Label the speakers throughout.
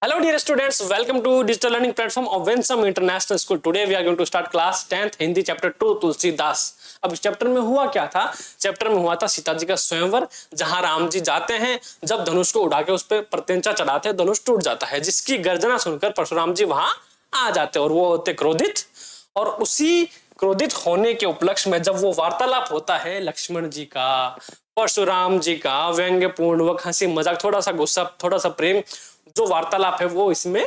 Speaker 1: Hello dear students, welcome to digital learning platform of Vensam International School. Today we are going to start class 10th Hindi chapter 2 Tulsidas. अब इस chapter में हुआ क्या था? Chapter में हुआ था सीता जी का स्वयंवर, जहां राम जी जाते हैं, जब धनुष को उड़ा के उस पर प्रत्यंचा चढ़ाते हैं, धनुष टूट जाता है, जिसकी गर्जना सुनकर परशुराम जी वहां आ जाते हैं और वो होते क्रोधित। और उसी क्रोधित होने के उपलक्ष्य में जब वो वार्तालाप होता है लक्ष्मण जी का, परशुराम जी का, व्यंग्यपूर्ण हंसी मजाक, थोड़ा सा गुस्सा, थोड़ा सा प्रेम, जो वार्तालाप है वो इसमें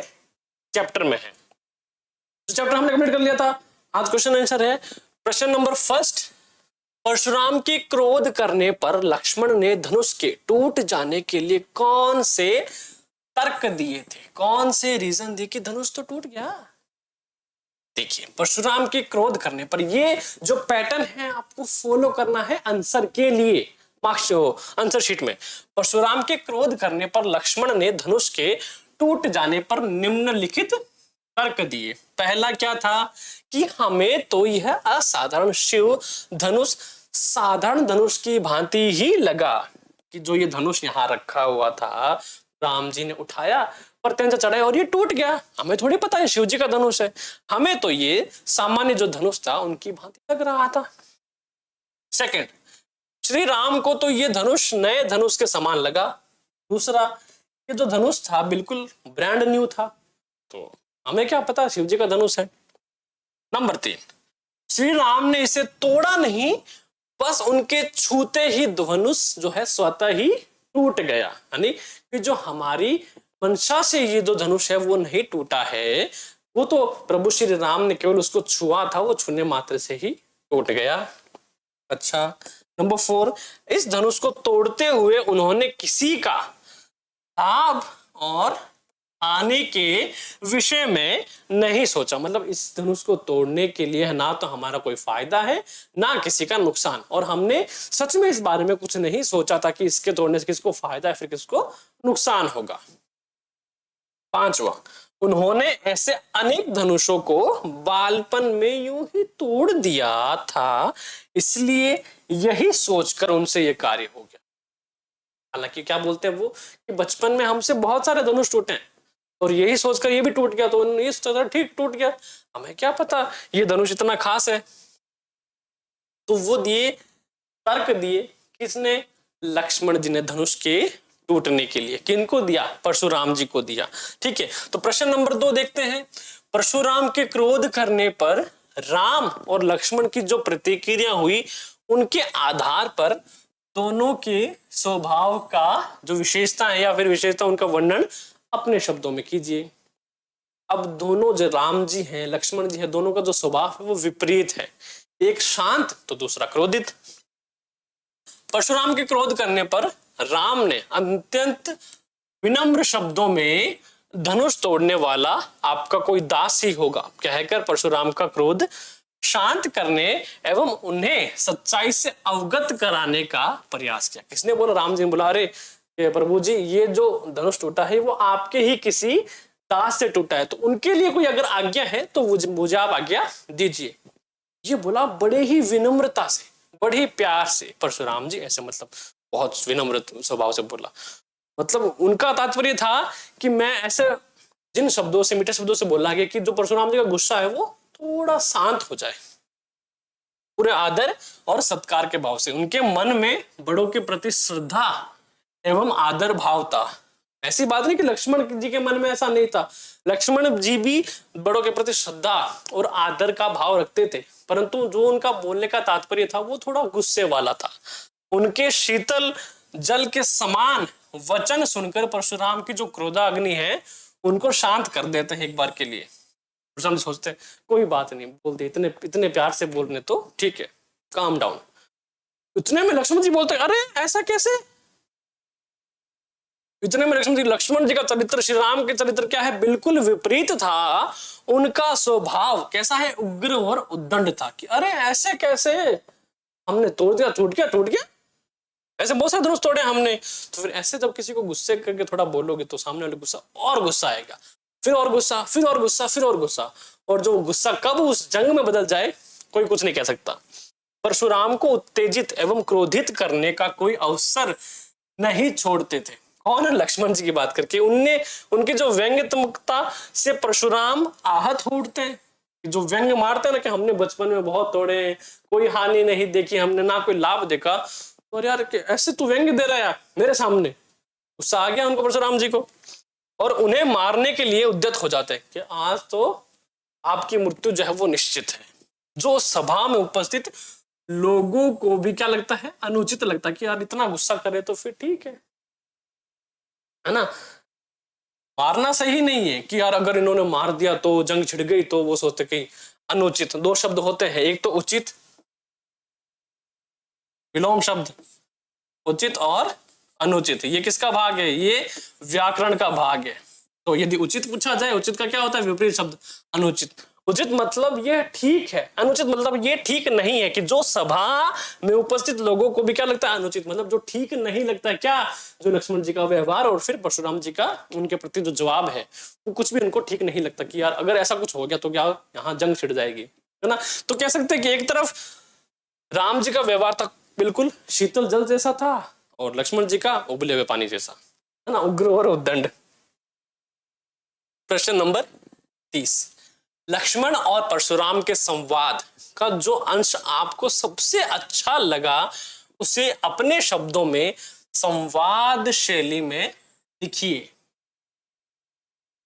Speaker 1: चैप्टर में है। तो चैप्टर हमने कंप्लीट कर लिया था। आज क्वेश्चन आंसर है प्रश्न नंबर फर्स्ट। परशुराम के क्रोध करने पर लक्ष्मण ने धनुष के टूट जाने के लिए कौन से तर्क दिए थे, कौन से रीजन दिए कि धनुष तो टूट गया? देखिए, परशुराम के क्रोध करने पर, ये जो पैटर्न है आपको फॉलो करना है आंसर के लिए, मार्क्स आंसर शीट में। परशुराम के क्रोध करने पर लक्ष्मण ने धनुष के टूट जाने पर निम्नलिखित तर्क दिए। पहला क्या था कि हमें तो यह असाधारण शिव धनुष साधारण धनुष की भांति ही लगा, कि जो ये धनुष यहाँ रखा हुआ था राम जी ने उठाया, प्रत्यंचा चढ़ाया और ये टूट गया। हमें थोड़ी पता है शिव जी का धनुष है, हमें तो ये सामान्य जो धनुष था उनकी भांति लग रहा था। सेकंड, श्री राम को तो ये धनुष नए धनुष के समान लगा। दूसरा, ये जो धनुष था बिल्कुल ब्रांड न्यू था, तो हमें क्या पता शिव जी का धनुष है। नंबर 3, श्री राम ने इसे तोड़ा नहीं, बस उनके छूते ही धनुष जो है स्वतः ही टूट गया। यानी कि जो हमारी मंशा से ये जो धनुष है वो नहीं टूटा है, वो तो प्रभु श्री राम ने केवल उसको छुआ था, वो छूने मात्र से ही टूट गया। अच्छा, नंबर 4, इस धनुष को तोड़ते हुए उन्होंने किसी का लाभ और हानि के विषय में नहीं सोचा। मतलब इस धनुष को तोड़ने के लिए ना तो हमारा कोई फायदा है ना किसी का नुकसान, और हमने सच में इस बारे में कुछ नहीं सोचा था कि इसके तोड़ने से किसको फायदा है फिर किसको नुकसान होगा। 5वां, उन्होंने ऐसे अनेक धनुषों को बालपन में यूं ही तोड़ दिया था, इसलिए यही सोचकर उनसे यह कार्य हो गया। हालांकि क्या बोलते हैं वो कि बचपन में हमसे बहुत सारे धनुष टूटे हैं और यही सोचकर ये भी टूट गया, तो उन्होंने ये सोचा ठीक टूट गया, हमें क्या पता ये धनुष इतना खास है। तो वो दिए तर्क दिए, किसने? लक्ष्मण जी ने धनुष के टूटने के लिए। किनको दिया? परशुराम जी को दिया। ठीक है, तो प्रश्न नंबर 2 देखते हैं। परशुराम के क्रोध करने पर राम और लक्ष्मण की जो प्रतिक्रिया हुई, उनके आधार पर दोनों के स्वभाव का जो विशेषता है या फिर विशेषता उनका वर्णन अपने शब्दों में कीजिए। अब दोनों जो राम जी हैं, लक्ष्मण जी हैं, दोनों का जो स्वभाव है वो विपरीत है, एक शांत तो दूसरा क्रोधित। परशुराम के क्रोध करने पर राम ने अत्यंत विनम्र शब्दों में धनुष तोड़ने वाला आपका कोई दास ही होगा कहकर परशुराम का क्रोध शांत करने एवं उन्हें सच्चाई से अवगत कराने का प्रयास किया। किसने बोला? राम जी ने बोला, अरे प्रभु जी, ये जो धनुष टूटा है वो आपके ही किसी दास से टूटा है, तो उनके लिए कोई अगर आज्ञा है तो मुझे आप आज्ञा दीजिए। ये बोला बड़े ही विनम्रता से, बड़े ही प्यार से परशुराम जी, ऐसे मतलब बहुत विनम्र स्वभाव से बोला। मतलब उनका तात्पर्य था कि मैं ऐसे जिन शब्दों से, मीठे शब्दों से बोला गया कि जो परशुराम जी का गुस्सा है वो थोड़ा शांत हो जाए, पूरे आदर और सत्कार के भाव से। उनके मन में बड़ों के प्रति श्रद्धा एवं आदर भाव था। ऐसी बात नहीं कि लक्ष्मण जी के मन में ऐसा नहीं था, लक्ष्मण जी भी बड़ों के प्रति श्रद्धा और आदर का भाव रखते थे, परंतु जो उनका बोलने का तात्पर्य था वो थोड़ा गुस्से वाला था। उनके शीतल जल के समान वचन सुनकर परशुराम की जो क्रोधाग्नि है उनको शांत कर देते हैं एक बार के लिए। परशुराम सोचते हैं कोई बात नहीं, बोलते इतने प्यार से बोलने तो ठीक है, काम डाउन। इतने में लक्ष्मण जी बोलते हैं, अरे ऐसा कैसे? इतने में लक्ष्मण जी का चरित्र, श्री राम के चरित्र क्या है? बिल्कुल विपरीत था। उनका स्वभाव कैसा है? उग्र और उद्दंड था कि अरे ऐसे कैसे, हमने तोड़ दिया, टूट गया, ऐसे बहुत सारे धनुष तोड़े हमने। तो फिर ऐसे जब किसी को गुस्से करके थोड़ा बोलोगे तो सामने वाले गुस्सा आएगा, फिर और गुस्सा, फिर और गुस्सा, फिर और गुस्सा, और जो गुस्सा कब उस जंग में बदल जाए कोई कुछ नहीं कह सकता। परशुराम को उत्तेजित एवं क्रोधित करने का कोई अवसर नहीं छोड़ते थे। कौन? लक्ष्मण जी की बात करके। उनकी जो व्यंग्यात्मकता से परशुराम आहत हो उठते हैं। जो व्यंग मारते हैं ना कि हमने बचपन में बहुत तोड़े, कोई हानि नहीं देखी हमने, ना कोई लाभ देखा, और यार ऐसे तू व्यंग दे रहा है मेरे सामने। गुस्सा आ गया उनको परशुराम जी को, और उन्हें मारने के लिए उद्यत हो जाते हैं कि आज तो आपकी मृत्यु जो है वो निश्चित है। जो सभा में उपस्थित लोगों को भी क्या लगता है? अनुचित लगता है कि यार इतना गुस्सा करे तो फिर ठीक है ना। मारना सही नहीं है कि यार अगर इन्होंने मार दिया तो जंग छिड़ गई, तो वो सोचते कि अनुचित। दो शब्द होते हैं, एक तो उचित, विलोम शब्द, उचित और अनुचित। ये किसका भाग है? ये व्याकरण का भाग है। तो यदि उचित पूछा जाए, उचित का क्या होता है? विपरीत शब्द अनुचित। उचित मतलब ये ठीक है, अनुचित मतलब ये ठीक नहीं है, कि जो सभा में उपस्थित लोगों को भी क्या लगता है? अनुचित मतलब जो ठीक नहीं लगता है। क्या? जो लक्ष्मण जी का व्यवहार और फिर परशुराम जी का उनके प्रति जो जवाब है, वो कुछ भी उनको ठीक नहीं लगता कि यार अगर ऐसा कुछ हो गया तो क्या यहाँ जंग छिड़ जाएगी, है ना। तो कह सकते हैं कि एक तरफ राम जी का व्यवहार था बिल्कुल शीतल जल जैसा था, और लक्ष्मण जी का उबले हुए पानी जैसा, है ना, उग्र और उद्दंड। प्रश्न नंबर 30, लक्ष्मण और परशुराम के संवाद का जो अंश आपको सबसे अच्छा लगा उसे अपने शब्दों में संवाद शैली में लिखिए।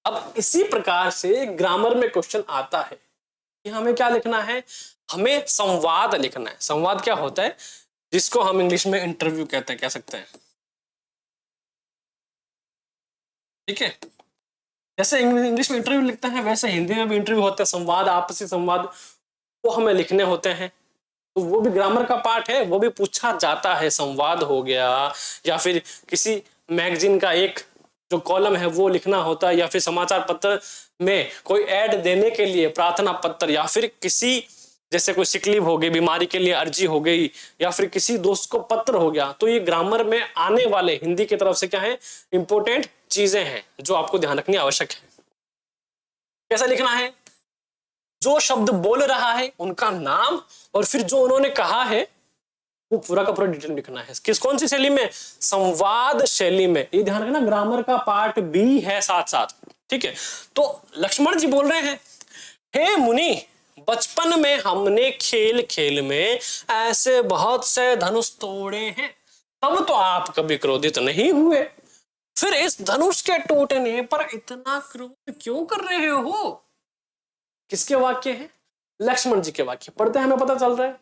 Speaker 1: अब इसी प्रकार से ग्रामर में क्वेश्चन आता है कि हमें क्या लिखना है? हमें संवाद लिखना है। संवाद क्या होता है? जिसको हम इंग्लिश में इंटरव्यू कहते हैं, कह सकते हैं, ठीक है। जैसे इंग्लिश में इंटरव्यू लिखते हैं वैसे हिंदी में भी इंटरव्यू होते हैं, संवाद, आपसी संवाद, वो हमें लिखने होते हैं। तो वो भी ग्रामर का पार्ट है, वो भी पूछा जाता है। संवाद हो गया, या फिर किसी मैगजीन का एक जो कॉलम है वो लिखना होता है, या फिर समाचार पत्र में कोई ऐड देने के लिए प्रार्थना पत्र, या फिर किसी जैसे कोई सिक लीव हो गई, बीमारी के लिए अर्जी हो गई, या फिर किसी दोस्त को पत्र हो गया। तो ये ग्रामर में आने वाले हिंदी की तरफ से क्या है? इंपॉर्टेंट चीजें हैं जो आपको ध्यान रखनी आवश्यक है। कैसा लिखना है? जो शब्द बोल रहा है उनका नाम, और फिर जो उन्होंने कहा है वो पूरा का पूरा डिटेल लिखना है। कौन सी शैली में? संवाद शैली में। ये ध्यान रखना, ग्रामर का पार्ट भी है साथ साथ, ठीक है। तो लक्ष्मण जी बोल रहे हैं, हे मुनि, बचपन में हमने खेल खेल में ऐसे बहुत से धनुष तोड़े हैं, तब तो आप कभी क्रोधित नहीं हुए, फिर इस धनुष के टूटने पर इतना क्रोध क्यों कर रहे हो? किसके वाक्य हैं? लक्ष्मण जी के वाक्य। पढ़ते हैं, हमें पता चल रहा है।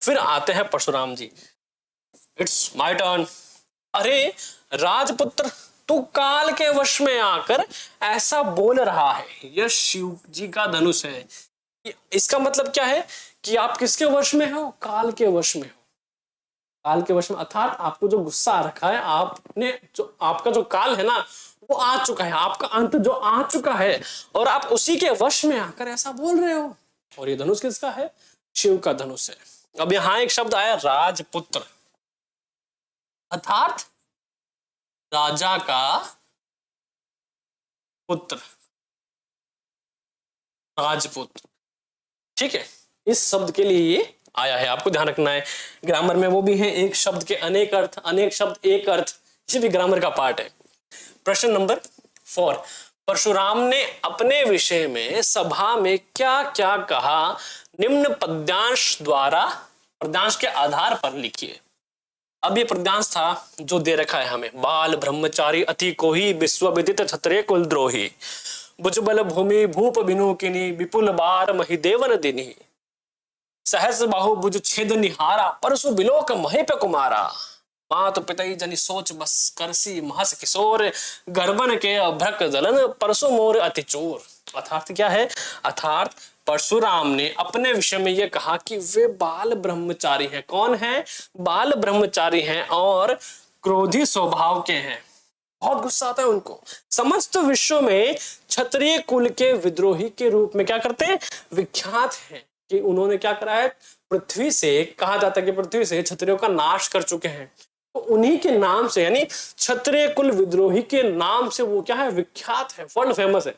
Speaker 1: फिर आते हैं Parshuram ji. It's my turn. अरे राजपुत्र, तू काल के वश में आकर ऐसा बोल रहा है, यह शिव जी का धनुष है। इसका मतलब क्या है? कि आप किसके वश में हो? काल के वश में हो। काल के वश में अर्थात आपको जो गुस्सा आ रखा है, आपने जो आपका जो काल है ना वो आ चुका है, आपका अंत जो आ चुका है, और आप उसी के वश में आकर ऐसा बोल रहे हो। और ये धनुष किसका है? शिव का धनुष है। अब यहां एक शब्द आया राजपुत्र, अर्थात राजा का पुत्र, राजपुत्र, ठीक है। इस शब्द के लिए ये आया है, आपको ध्यान रखना है। ग्रामर में वो भी है, एक शब्द के अनेक अर्थ, अनेक शब्द एक अर्थ, ये भी ग्रामर का पार्ट है। प्रश्न नंबर 4, परशुराम ने अपने विषय में सभा में क्या क्या कहा, निम्न पद्यांश द्वारा, पद्यांश के आधार पर लिखिए। अब ये पद्यांश था जो दे रखा है हमें। बाल ब्रह्मचारी अति कोही, विश्व विदित क्षत्रिय कुलद्रोही, भुजबल भूमि भूप बिनुकिनी, विपुल बार महिदेवन दिनी, सहस बाहु भुज छेद निहारा, परसु बिलोक महेप कुमारा, मात पितई जनि सोच बस करसी, महस किशोर गर्भन के अभ्रक जलन, परसु मोर अति चोर। अर्थात क्या है? अर्थात परशुराम ने अपने विषय में यह कहा कि वे बाल ब्रह्मचारी हैं। कौन है? बाल ब्रह्मचारी हैं और क्रोधी स्वभाव के हैं। बहुत गुस्सा आता है उनको। समस्त विश्व में क्षत्रिय कुल के विद्रोही के रूप में क्या करते हैं? विख्यात है कि उन्होंने क्या करा है? पृथ्वी से, कहा जाता है कि पृथ्वी से क्षत्रियों का नाश कर चुके हैं। तो उन्हीं के नाम से, यानी क्षत्रिय कुल विद्रोही के नाम से वो क्या है? विख्यात है, वर्ल्ड फेमस है।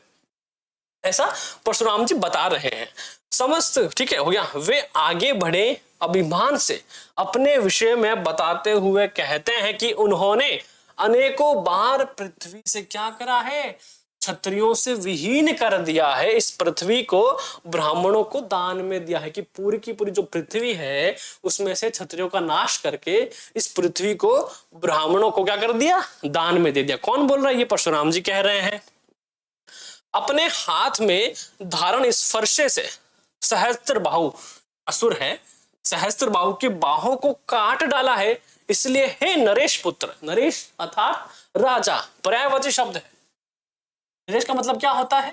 Speaker 1: ऐसा परशुराम जी बता रहे हैं। समस्त, ठीक है, हो गया। वे आगे बढ़े अभिमान से अपने विषय में बताते हुए कहते हैं कि उन्होंने अनेकों बार पृथ्वी से क्या करा है, क्षत्रियों से विहीन कर दिया है। इस पृथ्वी को ब्राह्मणों को दान में दिया है कि पूरी की पूरी जो पृथ्वी है उसमें से क्षत्रियों का नाश करके इस पृथ्वी को ब्राह्मणों को क्या कर दिया, दान में दे दिया। कौन बोल रहा है, ये परशुराम जी कह रहे हैं। अपने हाथ में धारण इस फरसे से सहस्त्र बाहु, असुर है, सहस्त्र बाहु के बाहों को काट डाला है, इसलिए हे नरेश पुत्र, नरेश अर्थात राजा, पर्यायवाची शब्द है। नरेश का मतलब क्या होता है,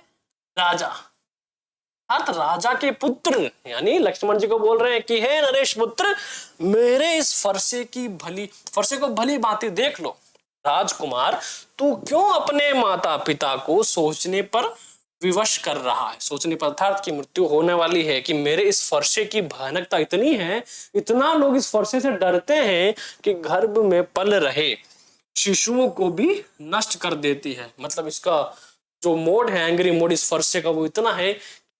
Speaker 1: राजा, अर्थात राजा के पुत्र, यानी लक्ष्मण जी को बोल रहे हैं कि हे नरेश पुत्र, मेरे इस फरसे को भली भांति देख लो। राजकुमार, तू क्यों अपने माता पिता को सोचने पर विवश कर रहा है, सोचने पर अर्थात की मृत्यु होने वाली है, कि मेरे इस फरसे की भयानकता इतनी है, इतना लोग इस फरसे से डरते हैं कि गर्भ में पल रहे शिशुओं को भी नष्ट कर देती है। मतलब इसका जो मोड है, एंग्री मोड इस फरसे का, वो इतना है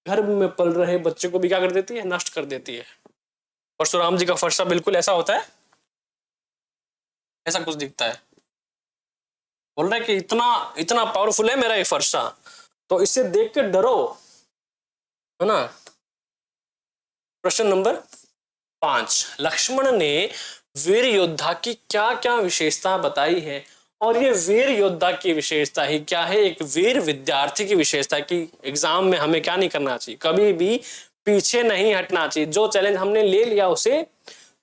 Speaker 1: गर्भ में पल रहे बच्चे को भी क्या कर देती है, नष्ट कर देती है। परशुराम जी का फरसा बिल्कुल ऐसा होता है, ऐसा कुछ दिखता है। बोल रहे कि इतना पावरफुल है मेरा ये फरसा, तो इसे देख के डरो, है ना। प्रश्न नंबर 5, लक्ष्मण ने वीर योद्धा की क्या क्या विशेषता बताई है, और ये वीर योद्धा की विशेषता ही क्या है, एक वीर विद्यार्थी की विशेषता है कि एग्जाम में हमें क्या नहीं करना चाहिए, कभी भी पीछे नहीं हटना चाहिए। जो चैलेंज हमने ले लिया उसे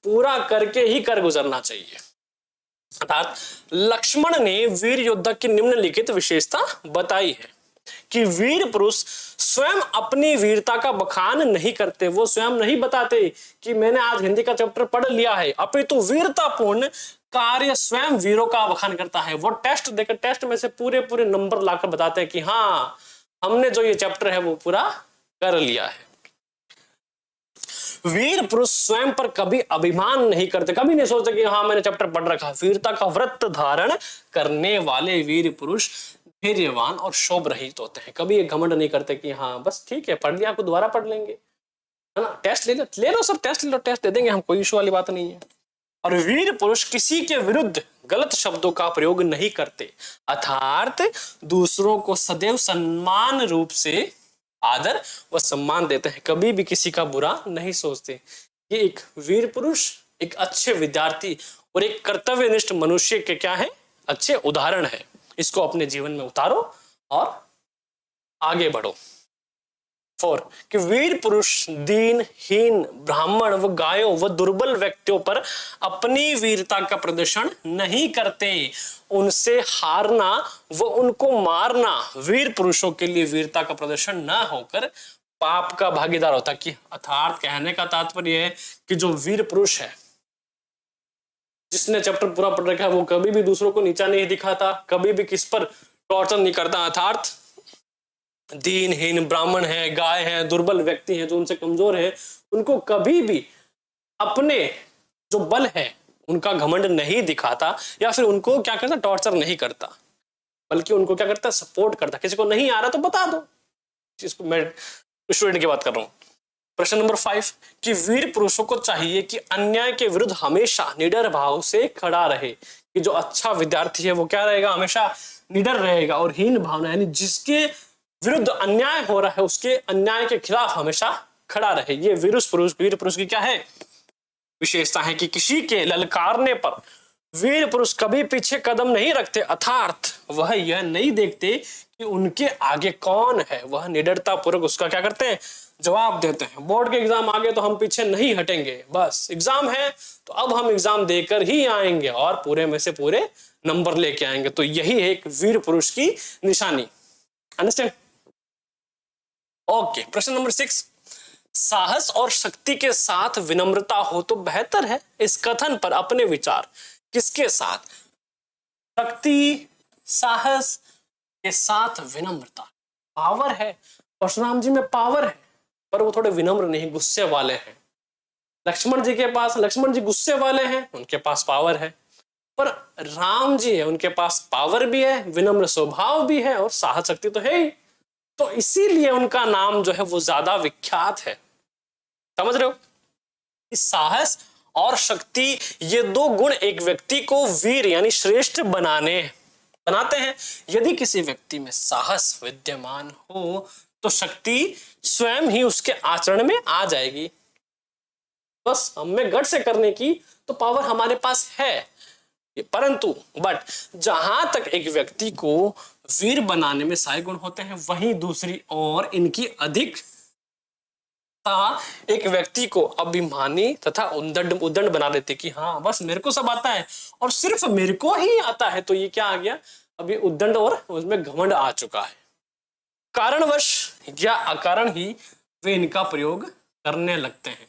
Speaker 1: पूरा करके ही कर गुजरना चाहिए। अर्थात लक्ष्मण ने वीर योद्धा की निम्नलिखित विशेषता बताई है कि वीर पुरुष स्वयं अपनी वीरता का बखान नहीं करते, वो स्वयं नहीं बताते कि मैंने आज हिंदी का चैप्टर पढ़ लिया है, अपितु वीरतापूर्ण कार्य स्वयं वीरों का बखान करता है। वो टेस्ट देकर टेस्ट में से पूरे नंबर लाकर बताते हैं कि हाँ, हमने जो ये चैप्टर है वो पूरा कर लिया है। वीर पुरुष स्वयं पर कभी अभिमान नहीं करते, कभी नहीं सोचते कि हाँ मैंने चैप्टर पढ़ रखा। वीरता का व्रत धारण करने वाले वीर पुरुष धैर्यवान और शोभ रहित होते हैं, कभी ये घमंड नहीं करते कि हाँ बस ठीक है पढ़ लिया, आपको दोबारा पढ़ लेंगे, है ना, टेस्ट ले लो सब, टेस्ट ले लो, टेस्ट दे देंगे हम, कोई इशू वाली बात नहीं है। और वीर पुरुष किसी के विरुद्ध गलत शब्दों का प्रयोग नहीं करते, अर्थात दूसरों को सदैव सम्मान रूप से आदर व सम्मान देते हैं, कभी भी किसी का बुरा नहीं सोचते। ये एक वीर पुरुष, एक अच्छे विद्यार्थी और एक कर्तव्यनिष्ठ मनुष्य के क्या है, अच्छे उदाहरण है। इसको अपने जीवन में उतारो और आगे बढ़ो। 4 कि वीर पुरुष दीनहीन, ब्राह्मण व गायों व दुर्बल व्यक्तियों पर अपनी वीरता का प्रदर्शन नहीं करते। उनसे हारना व उनको मारना वीर पुरुषों के लिए वीरता का प्रदर्शन न होकर पाप का भागीदार होता। कि अर्थात कहने का तात्पर्य है कि जो वीर पुरुष है, जिसने चैप्टर पूरा पढ़ रखा है, वो कभी भी दूसरों को नीचा नहीं दिखाता, कभी भी किस पर टॉर्चर नहीं करता। अर्थात दीनहीन ब्राह्मण है, गाय है, दुर्बल व्यक्ति है, जो उनसे कमजोर है, उनको कभी भी अपने जो बल है उनका घमंड नहीं दिखाता, या फिर उनको क्या करता, टॉर्चर नहीं करता, बल्कि उनको क्या करता, सपोर्ट करता। किसी को नहीं आ रहा तो बता दो, इसको मैं स्टूडेंट की बात कर रहा हूं। प्रश्न नंबर 5 कि वीर पुरुषों को चाहिए कि अन्याय के विरुद्ध हमेशा निडर भाव से खड़ा रहे। कि जो अच्छा विद्यार्थी है वो क्या रहेगा, हमेशा निडर रहेगा, और हीन भावना यानी जिसके विरुद्ध अन्याय हो रहा है उसके अन्याय के खिलाफ हमेशा खड़ा रहे। ये वीर पुरुष की क्या है, विशेषता है कि किसी के ललकारने पर वीर पुरुष कभी पीछे कदम नहीं रखते, अर्थात वह यह नहीं देखते कि उनके आगे कौन है, वह निडरता पूर्वक उसका क्या करते हैं, जवाब देते हैं। बोर्ड के एग्जाम आगे तो हम पीछे नहीं हटेंगे, बस एग्जाम है तो अब हम एग्जाम देकर ही आएंगे और पूरे में से पूरे नंबर लेके आएंगे। तो यही है एक वीर पुरुष की निशानी। अंडरस्टैंड? ओके, प्रश्न नंबर 6 साहस और शक्ति के साथ विनम्रता हो तो बेहतर है। इस कथन पर अपने विचार। किसके साथ? शक्ति, साहस के साथ विनम्रता। पावर है, परशुराम जी में पावर है, पर वो थोड़े विनम्र नहीं, गुस्से वाले हैं। लक्ष्मण जी गुस्से वाले हैं, उनके पास पावर है। पर राम जी है, उनके पास पावर भी है, विनम्र स्वभाव भी है और साहस शक्ति तो है ही। तो इसीलिए उनका नाम जो है वो ज्यादा विख्यात है। समझ रहे हो? इस साहस और शक्ति, ये दो गुण एक व्यक्ति को वीर यानी श्रेष्ठ बनाते हैं। यदि किसी व्यक्ति में साहस विद्यमान हो तो शक्ति स्वयं ही उसके आचरण में आ जाएगी। बस हमें गट से करने की तो पावर हमारे पास है, परंतु जहां तक एक व्यक्ति को वीर बनाने में सहायक गुण होते हैं, वहीं दूसरी ओर इनकी अधिक एक व्यक्ति को अभिमानी तथा उद्दंड बना देते कि हाँ बस मेरे को सब आता है और सिर्फ मेरे को ही आता है। तो ये क्या आ गया, अभी उद्दंड और उसमें घमंड आ चुका है। कारणवश या अकारण ही वे इनका प्रयोग करने लगते हैं।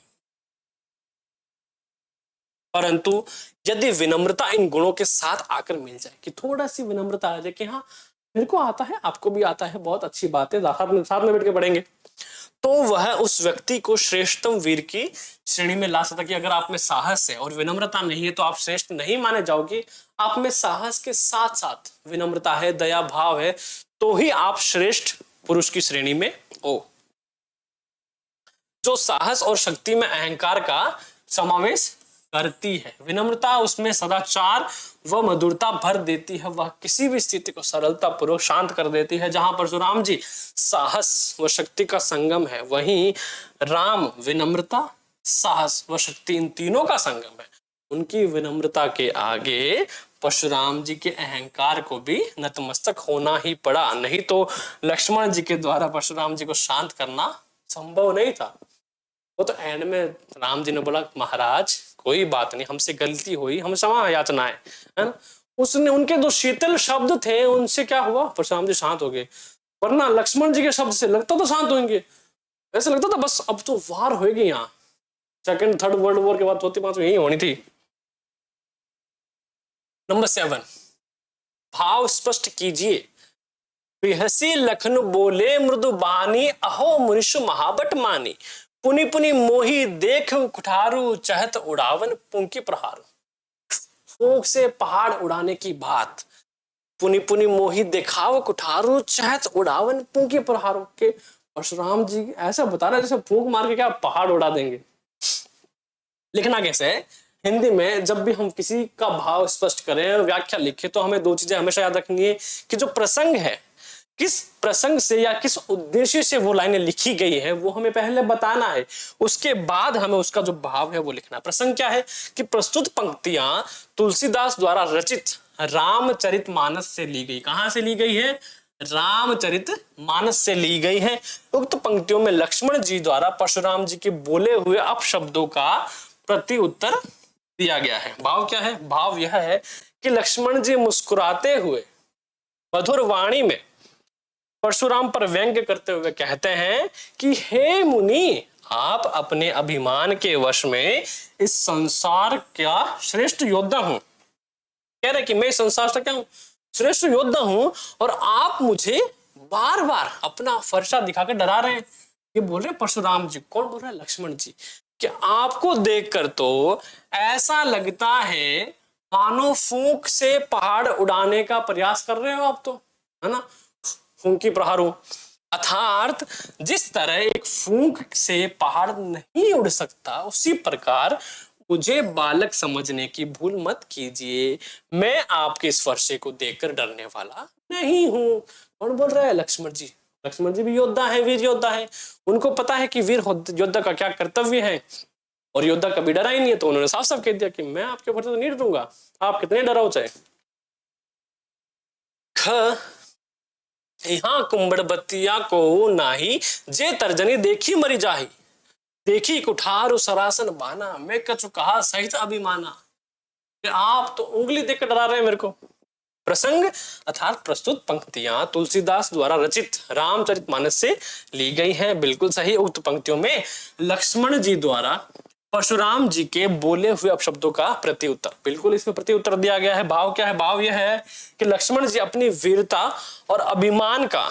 Speaker 1: परंतु यदि विनम्रता इन गुणों के साथ आकर मिल जाए, कि थोड़ा सी विनम्रता आ जाए कि हाँ मेरे को आता है, आपको भी आता है, बहुत अच्छी बात है, साथ में बैठ के पढ़ेंगे, तो वह उस व्यक्ति को श्रेष्ठतम वीर की श्रेणी में ला सकता। कि अगर आप में साहस है और विनम्रता नहीं है तो आप श्रेष्ठ नहीं माने जाओगे। आप में साहस के साथ साथ विनम्रता है, दया भाव है, तो ही आप श्रेष्ठ पुरुष की श्रेणी में हो। जो साहस और शक्ति में अहंकार का समावेश करती है, विनम्रता उसमें सदाचार व मधुरता भर देती है, वह किसी भी स्थिति को सरलता पूर्वक शांत कर देती है। जहां परशुराम जी साहस व शक्ति का संगम है, वहीं राम विनम्रता, साहस व शक्ति इन तीनों का संगम है। उनकी विनम्रता के आगे परशुराम जी के अहंकार को भी नतमस्तक होना ही पड़ा, नहीं तो लक्ष्मण जी के द्वारा परशुराम जी को शांत करना संभव नहीं था। वो तो एंड में राम जी ने बोला महाराज कोई बात नहीं, हमसे गलती हुई, हम क्षमा याचना है ना। उसने उनके दो शीतल शब्द थे, उनसे क्या हुआ, परशुराम जी शांत हो गए। वरना लक्ष्मण जी के शब्द से लगता तो शांत होंगे, ऐसा लगता था बस अब तो वार होगी, यहाँ सेकंड थर्ड वर्ल्ड वॉर के बाद चौथी पांचवी यही होनी थी। नंबर 7, भाव स्पष्ट कीजिए। प्रिहसी लखन बोले मृदु बानी, अहो मुनिषु महाबट मानी, पुनि पुनि मोही देख कुठारू, चहत उड़ावन पुंकी प्रहारू। फूंक से पहाड़ उड़ाने की बात, पुनि पुनि मोही देखाव कुठारू, चहत उड़ावन पुंकी प्रहारू के परशुराम जी ऐसा बता रहे जैसे फूंक मार के क्या पहाड़ उड़ा देंगे। लिखना कैसे है, हिंदी में जब भी हम किसी का भाव स्पष्ट करें, व्याख्या लिखें, तो हमें दो चीजें हमेशा याद रखनी है कि जो प्रसंग है, किस प्रसंग से या किस उद्देश्य से वो लाइनें लिखी गई है, वो हमें पहले बताना है, उसके बाद हमें उसका जो भाव है वो लिखना है। प्रसंग क्या है कि प्रस्तुत पंक्तियां तुलसीदास द्वारा रचित रामचरितमानस से ली गई। कहां से ली गई है, रामचरितमानस से ली गई है। उक्त पंक्तियों में लक्ष्मण जी द्वारा परशुराम जी के बोले हुए अपशब्दों का प्रति उत्तर दिया गया है। भाव क्या है, भाव यह है कि लक्ष्मण जी मुस्कुराते हुए मधुर वाणी में परशुराम पर व्यंग्य करते हुए कहते हैं कि हे मुनि, आप अपने अभिमान के वश में इस संसार का श्रेष्ठ योद्धा हूं। कह रहे कि मैं इस संसार का क्या हूं, श्रेष्ठ योद्धा हूं, और आप मुझे बार बार अपना फरसा दिखाकर डरा रहे हैं। ये बोल रहे परशुराम जी, कौन बोल रहा है, लक्ष्मण जी, कि आपको देखकर तो ऐसा लगता है मानो फूंक से पहाड़ उड़ाने का प्रयास कर रहे हो आप, तो है ना, फूंकी प्रहारू। अर्थात जिस तरह एक फूंक से पहाड़ नहीं उड़ सकता, उसी प्रकार मुझे बालक समझने की भूल मत कीजिए, मैं आपके इस फरसे को देखकर डरने वाला नहीं हूं। कौन बोल रहा है, लक्ष्मण जी। लक्ष्मण जी भी योद्धा है, वीर योद्धा है, उनको पता है कि वीर योद्धा का क्या कर्तव्य है, और योद्धा कभी डरा ही नहीं है। तो उन्होंने साफ साफ कह दिया कि मैं आपके ऊपर तो नहीं डरूंगा, आप कितने डराओ चाहे। यहाँ कुंबड़ बत्तिया को नाही, जे तर्जनी देखी मरी जाही, देखी कुठार सरासन बाना, मैं कछु कहा सहित अभिमाना। आप तो उंगली देखकर डरा रहे हैं मेरे को। प्रसंग अर्थात प्रस्तुत पंक्तियां तुलसीदास द्वारा रचित रामचरितमानस से ली गई हैं, बिल्कुल सही। उक्त पंक्तियों में लक्ष्मण जी द्वारा परशुराम जी के बोले हुए अपशब्दों का प्रति उत्तर, बिल्कुल इसमें प्रति उत्तर दिया गया है। भाव क्या है, भाव यह है कि लक्ष्मण जी अपनी वीरता और अभिमान का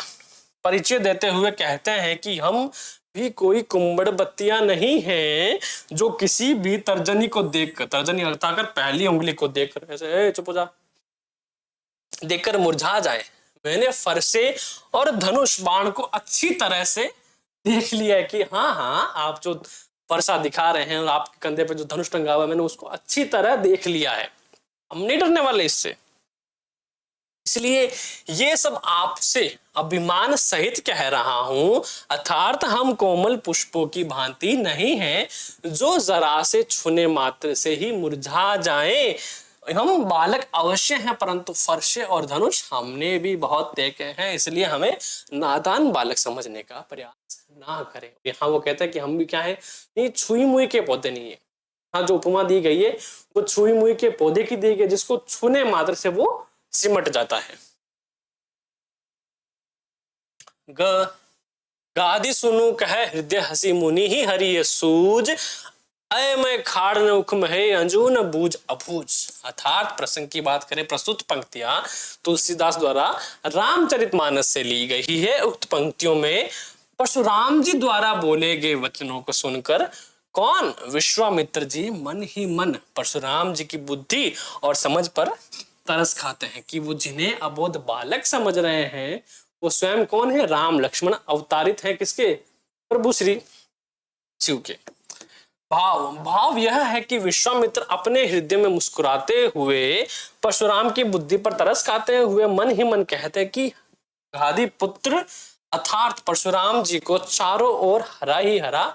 Speaker 1: परिचय देते हुए कहते हैं कि हम भी कोई कुंबड़ बत्तियां नहीं हैं जो किसी भी तर्जनी को देखकर, तर्जनी हटाकर पहली उंगली को देखकर ऐसे चुप हो जा, देखकर मुरझा जाए। मैंने फरसे और धनुष बाण को अच्छी तरह से देख लिया है कि हाँ हाँ, आप जो फरसा दिखा रहे हैं और आपके कंधे पे जो धनुष टंगा हुआ है मैंने उसको अच्छी तरह देख लिया है, हम नहीं डरने वाले इससे। इसलिए ये सब आपसे अभिमान सहित कह रहा हूं, अर्थात हम कोमल पुष्पों की भांति नहीं हैं जो जरा से छूने मात्र से ही मुरझा जाएं। हम बालक अवश्य हैं परंतु फरसे और धनुष हमने भी बहुत देखे हैं, इसलिए हमें नादान बालक समझने का प्रयास ना करें। यहाँ वो कहते हैं कि हम भी क्या है, ये छुई मुई के पौधे नहीं है। हाँ, जो उपमा दी गई है वो छुई मुई के पौधे की दी गई, जिसको छूने मात्र से वो सिमट जाता है। गादी सुनु कह हृदय हसी मुनि ही हरि सूज, अय मैं खाड़ न उखम है अंजू न बूझ अबूझ। अर्थात प्रसंग की बात करें, प्रस्तुत पंक्तियां तुलसीदास द्वारा रामचरितमानस से ली गई है। उक्त पंक्तियों में परशुराम जी द्वारा बोले गए वचनों को सुनकर कौन, विश्वामित्र जी मन ही मन परशुराम जी की बुद्धि और समझ पर तरस खाते हैं कि वो जिन्हें अबोध बालक समझ रहे हैं वो स्वयं कौन है, राम लक्ष्मण अवतारित है किसके, प्रभु श्री शिव के। भाव यह है कि विश्वामित्र अपने हृदय में मुस्कुराते हुए परशुराम की बुद्धि पर तरस खाते हुए मन ही मन कहते हैं कि गादी पुत्र अर्थात परशुराम जी को चारों ओर हरा ही हरा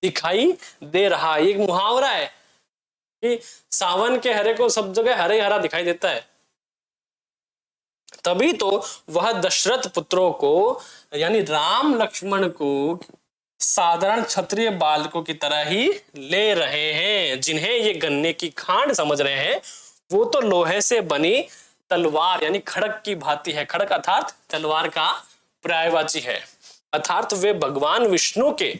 Speaker 1: दिखाई दे रहा। एक मुहावरा है कि सावन के हरे को सब जगह हरे हरा दिखाई देता है, तभी तो वह दशरथ पुत्रों को यानी राम लक्ष्मण को साधारण क्षत्रिय बालकों की तरह ही ले रहे हैं। जिन्हें ये गन्ने की खांड समझ रहे हैं वो तो लोहे से बनी तलवार यानी खड़क की भांति है। खड़क अर्थात तलवार का पर्यायवाची है, अर्थात वे भगवान विष्णु के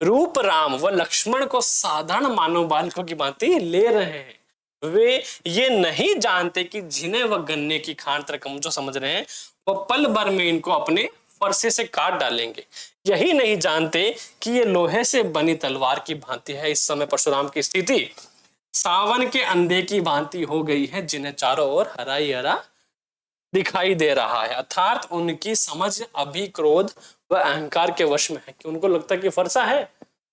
Speaker 1: रूप राम व लक्ष्मण को साधारण मानव बालकों की भांति ले रहे हैं। वे ये नहीं जानते कि जिन्हें वह गन्ने की खांड तरकम जो समझ रहे हैं वह पल भर में इनको अपने फरसे से काट डालेंगे। यही नहीं जानते कि ये लोहे से बनी तलवार की भांति है। इस समय परशुराम की स्थिति सावन के अंधे की भांति हो गई है, जिन्हें चारों ओर हरा ही हरा दिखाई दे रहा है। अर्थात उनकी समझ अभी क्रोध व अहंकार के वश में है कि उनको लगता है कि फरसा है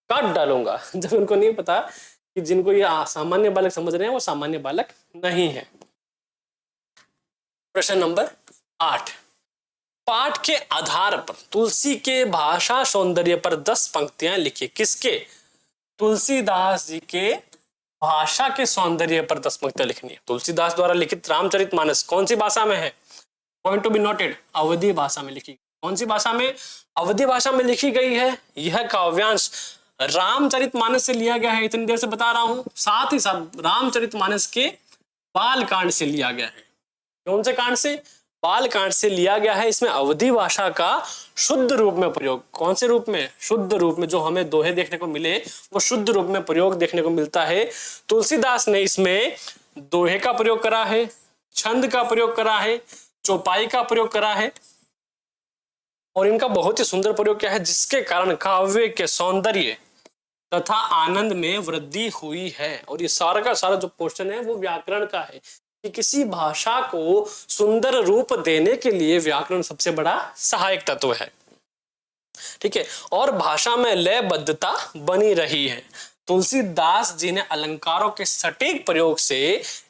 Speaker 1: काट डालूंगा, जब उनको नहीं पता कि जिनको ये सामान्य बालक समझ रहे हैं वो सामान्य बालक नहीं है। प्रश्न नंबर 8, पाठ के आधार पर तुलसी के भाषा सौंदर्य पर 10 पंक्तियां लिखिए। किसके? तुलसीदास जी के भाषा के सौंदर्य पर 10 पंक्तियां लिखनी है। तुलसीदास द्वारा लिखित रामचरितमानस कौन सी भाषा में है? पॉइंट टू बी नोटेड, अवधी भाषा में लिखी। कौन सी भाषा में? अवधी भाषा में लिखी गई है। यह काव्यांश रामचरितमानस से लिया गया है, इतनी देर से बता रहा हूं। साथ ही साथ रामचरितमानस के बाल कांड से लिया गया है। कौन से कांड से? बाल कांड से लिया गया है। इसमें अवधी भाषा का शुद्ध रूप में प्रयोग, कौन से रूप में? शुद्ध रूप में। जो हमें दोहे देखने को मिले वो शुद्ध रूप में प्रयोग देखने को मिलता है। तुलसीदास ने इसमें दोहे का प्रयोग करा है, छंद का प्रयोग करा है, चौपाई का प्रयोग करा है और इनका बहुत ही सुंदर प्रयोग किया है, जिसके कारण काव्य के सौंदर्य तथा आनंद में वृद्धि हुई है। और ये सारा का सारा जो पोर्शन है वो व्याकरण का है कि किसी भाषा को सुंदर रूप देने के लिए व्याकरण सबसे बड़ा सहायक तत्व है। ठीक है, और भाषा में लयबद्धता बनी रही है। तुलसीदास जी ने अलंकारों के सटीक प्रयोग से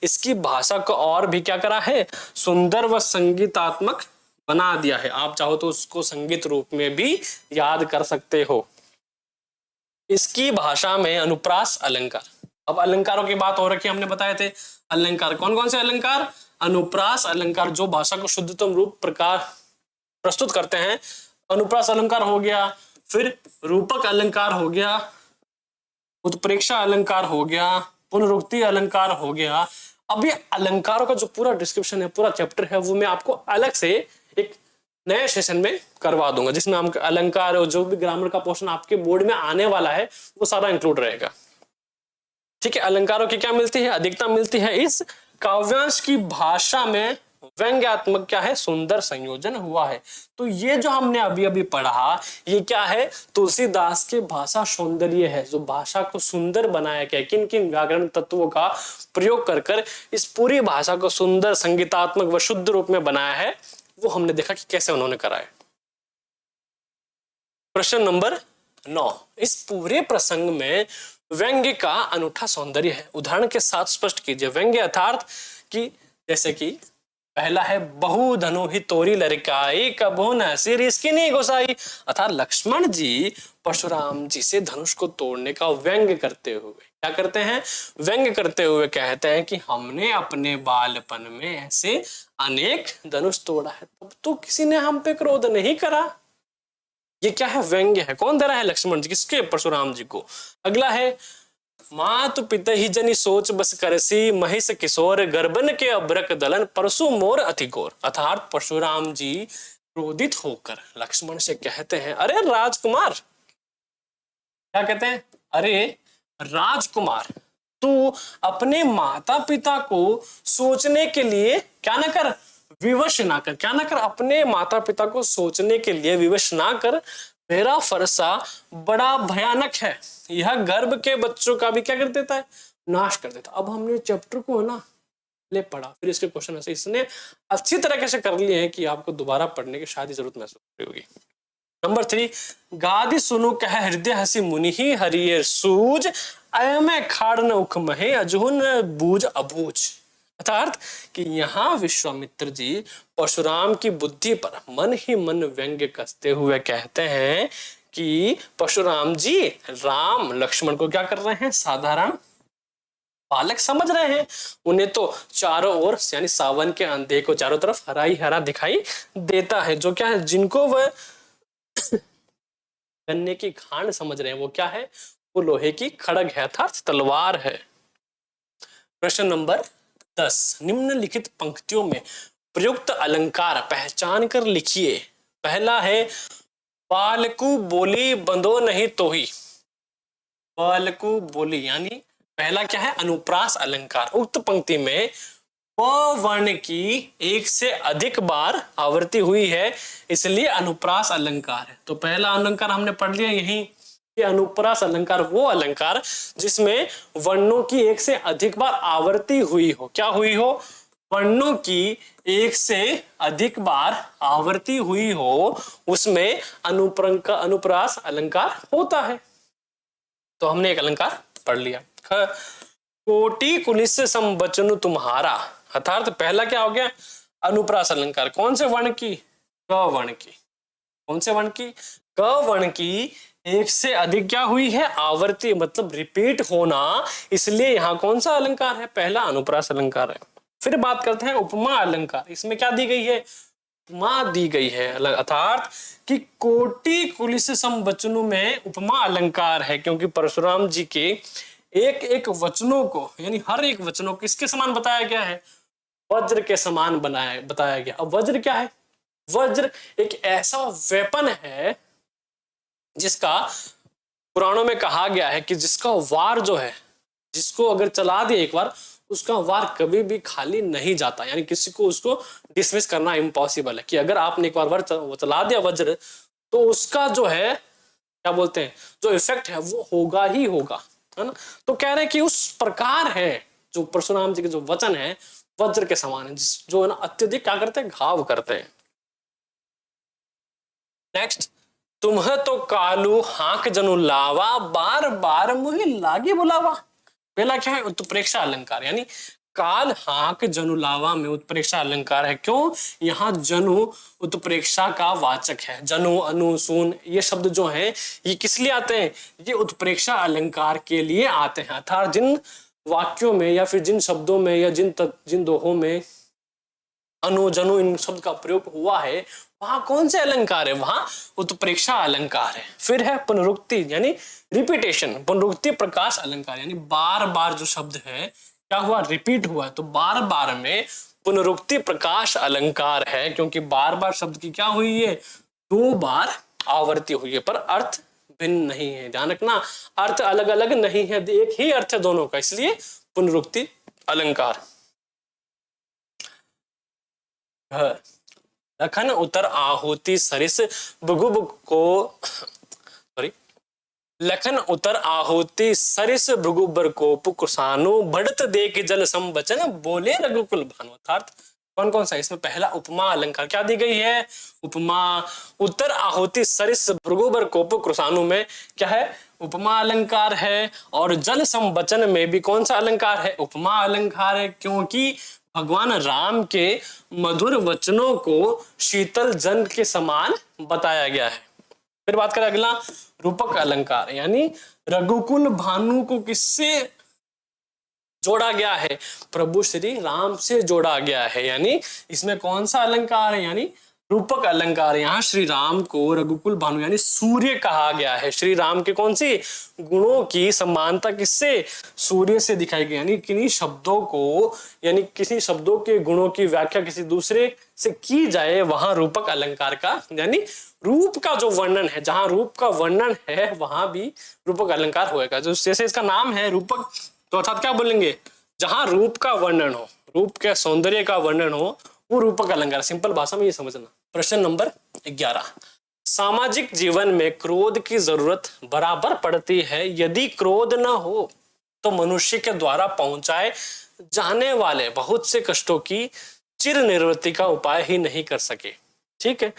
Speaker 1: इसकी भाषा को और भी क्या करा है? सुंदर व संगीतात्मक बना दिया है। आप चाहो तो उसको संगीत रूप में भी याद कर सकते हो। इसकी भाषा में अनुप्रास अलंकार, अब अलंकारों की बात हो रखी है, हमने बताए थे अलंकार कौन कौन से अलंकार? अनुप्रास अलंकार जो भाषा को शुद्धतम रूप प्रकार प्रस्तुत करते हैं। अनुप्रास अलंकार हो गया, फिर रूपक अलंकार हो गया, उत्प्रेक्षा अलंकार हो गया, पुनरुक्ति अलंकार हो गया। अब ये अलंकारों का जो पूरा डिस्क्रिप्शन है, पूरा चैप्टर है, वो मैं आपको अलग से एक नए सेशन में करवा दूंगा, जिसमें हम अलंकार और जो भी ग्रामर का पोर्शन आपके बोर्ड में आने वाला है वो सारा इंक्लूड रहेगा। ठीक है, अलंकारों की क्या मिलती है? अधिकता मिलती है इस काव्यांश की भाषा में व्यंग्यात्मक क्या है? सुंदर संयोजन हुआ है। तो ये जो हमने अभी अभी पढ़ा ये क्या है? तुलसीदास के भाषा सौंदर्य है, जो भाषा को सुंदर बनाया गया। किन किन व्याकरण तत्वों का प्रयोग कर कर इस पूरी भाषा को सुंदर संगीतात्मक व शुद्ध रूप में बनाया है, वो हमने देखा कि कैसे उन्होंने करा है। प्रश्न नंबर 9। इस पूरे प्रसंग में व्यंग्य का अनूठा सौंदर्य है। उदाहरण के साथ स्पष्ट कीजिए। व्यंग्य अर्थात कि जैसे कि पहला है बहु धनु ही तोरी लड़काई कबो न सिर इसकी नहीं घुसाई। अर्थात लक्ष्मण जी परशुराम जी से धनुष को तोड़ने का व्यंग्य करते हुए क्या करते हैं, व्यंग्य करते हुए कहते हैं कि हमने अपने बालपन में ऐसे अनेक धनुष तोड़ा है, तब तो किसी ने हम पे क्रोध नहीं करा। ये क्या है, व्यंग्य है। कौन दे रहा है, लक्ष्मण जी। किसके, परशुराम जी को। अगला है मातु पिता ही जनी सोच बस करसी महिष किशोर गर्भन के अब्रक दलन परसु मोर अति घोर। अर्थात परशुराम जी क्रोधित होकर लक्ष्मण से कहते हैं, अरे राजकुमार, क्या कहते हैं, अरे राजकुमार, तू अपने माता पिता को सोचने के लिए क्या ना कर, विवश ना कर। क्या ना कर, अपने माता पिता को सोचने के लिए विवश ना कर। मेरा फरसा बड़ा भयानक है, यह गर्भ के बच्चों का भी क्या कर देता है, नाश कर देता। अब हमने चैप्टर को है ना ले पढ़ा, फिर इसके क्वेश्चन ऐसे इसने अच्छी तरीके से कर लिए हैं कि आपको दोबारा पढ़ने की शायद जरूरत महसूस होगी। नंबर 3, गादि सुनु कह हृदय हसी मुनि ही हरियर सूज अयमे खाड़ न उख महे अजहुन बूझ अबूझ। अर्थात कि यहाँ विश्वामित्र जी परशुराम की बुद्धि पर मन ही मन व्यंग्य कसते हुए कहते हैं कि परशुराम जी राम लक्ष्मण को क्या कर रहे हैं, साधारण बालक समझ रहे हैं। उन्हें तो चारों ओर यानी सावन के अंधे को चारों तरफ हरा ही हरा दिखाई देता है। जो क्या है, जिनको वह गन्ने की खांड समझ रहे हैं, वो क्या है, वो लोहे की खड़ग है अर्थात तलवार है। प्रश्न नंबर 10, निम्नलिखित पंक्तियों में प्रयुक्त अलंकार पहचान कर लिखिए। पहला है बालकु बोली बंदो नहीं तोही। बालकु बोली यानी पहला क्या है, अनुप्रास अलंकार। उक्त पंक्ति में प वर्ण की एक से अधिक बार आवृत्ति हुई है, इसलिए अनुप्रास अलंकार है। तो पहला अलंकार हमने पढ़ लिया यही कि अनुप्रास अलंकार वो अलंकार जिसमें वर्णों की एक से अधिक बार आवृत्ति हुई हो। क्या हुई हो, वर्णों की एक से अधिक बार आवृत्ति हुई हो, उसमें अनुप्रास अलंकार होता है। तो हमने एक अलंकार पढ़ लिया। कोटि कुलिस संबचनु तुम्हारा। अर्थात पहला क्या हो गया, अनुप्रास अलंकार। कौन से वर्ण की, क वर्ण की। कौन से वर्ण की, क वर्ण की एक से अधिक क्या हुई है, आवृत्ति मतलब रिपीट होना, इसलिए यहाँ कौन सा अलंकार है, पहला अनुप्रास अलंकार है। फिर बात करते हैं उपमा अलंकार। इसमें क्या दी गई है, उपमा दी गई है। अर्थात कि कोटि कुलिस संबचनु में उपमा अलंकार है, क्योंकि परशुराम जी के एक एक वचनों को यानी हर एक वचनों को किसके समान बताया गया है, वज्र के समान बताया गया। अब वज्र क्या है, वज्र एक ऐसा वेपन है जिसका पुराणों में कहा गया है कि जिसका वार जो है, जिसको अगर चला दिया एक बार, उसका वार कभी भी खाली नहीं जाता। यानी किसी को उसको डिसमिस करना इम्पॉसिबल है कि अगर आपने एक बार वार चला दिया वज्र, तो उसका जो है क्या बोलते हैं, जो इफेक्ट है वो होगा ही होगा, है ना। तो कह रहे हैं कि उस प्रकार है जो परशुराम जी के जो वचन है वज्र के समान है, जो है ना अत्यधिक क्या करते हैं, घाव करते हैं। नेक्स्ट, तुम्हें तो कालू हाक जनु लावा बार बार मुहि लागे बुलावा। पहला क्या है, उत्प्रेक्षा अलंकार। यानी काल हाक जनु लावा में उत्प्रेक्षा अलंकार है। क्यों, यहाँ जनु उत्प्रेक्षा का वाचक है। जनु, अनु, सून ये शब्द जो है ये किस लिए आते हैं, ये उत्प्रेक्षा अलंकार के लिए आते हैं। अर्थात जिन वाक्यों में या फिर जिन शब्दों में या जिन दोहों में अनु जनु इन शब्द का प्रयोग हुआ है, वहां कौन से अलंकार है, वहां उत्प्रेक्षा अलंकार है। फिर है पुनरुक्ति यानी रिपीटेशन, पुनरुक्ति प्रकाश अलंकार। यानी बार बार जो शब्द है क्या हुआ, रिपीट हुआ है, तो बार बार में पुनरुक्ति प्रकाश अलंकार है, क्योंकि बार बार शब्द की क्या हुई है, 2 बार आवृत्ति हुई है, पर अर्थ भिन्न नहीं है। ध्यान रखना, अर्थ अलग अलग नहीं है, एक ही अर्थ है दोनों का, इसलिए पुनरुक्ति अलंकार। लखन उतर आहुति सरिस बुगुब को, सॉरी, लखन उतर आहुति सरिस भृगुबर को पुकुसानु बढ़त देख जल संबचन बोले रघुकुल भानु। अर्थात कौन कौन सा? इसमें पहला उपमा अलंकार क्या दी गई है? उपमा। उत्तर आहुति सरिस भृगुबर कोप कृषाणु में क्या है? उपमा अलंकार है। और जल संवचन में भी कौन सा अलंकार है? उपमा अलंकार है, क्योंकि भगवान राम के मधुर वचनों को शीतल जल के समान बताया गया है। फिर बात करें अगला, रूपक अलंकार, यानी रघुकुल भानु को किससे जोड़ा गया है? प्रभु श्री राम से जोड़ा गया है, यानी इसमें कौन सा अलंकार है? यानी रूपक अलंकार। यहाँ श्री राम को रघुकुल भानु यानी सूर्य कहा गया है। श्री राम के कौन सी गुणों की समानता किससे? सूर्य से दिखाई गई, यानी किन्हीं शब्दों को, यानी किसी शब्दों के गुणों की व्याख्या किसी दूसरे से की जाए, वहां रूपक अलंकार का, यानी रूप का जो वर्णन है, जहां रूप का वर्णन है वहां भी रूपक अलंकार होएगा। जो जैसे इसका नाम है रूपक, तो अर्थात क्या बोलेंगे? जहां रूप का वर्णन हो, रूप के सौंदर्य का वर्णन हो, वो रूपक अलंकार। सिंपल भाषा में ये समझना। प्रश्न नंबर 11, सामाजिक जीवन में क्रोध की जरूरत बराबर पड़ती है। यदि क्रोध न हो तो मनुष्य के द्वारा पहुंचाए जाने वाले बहुत से कष्टों की चिर निवृत्ति का उपाय ही नहीं कर सके। ठीक है,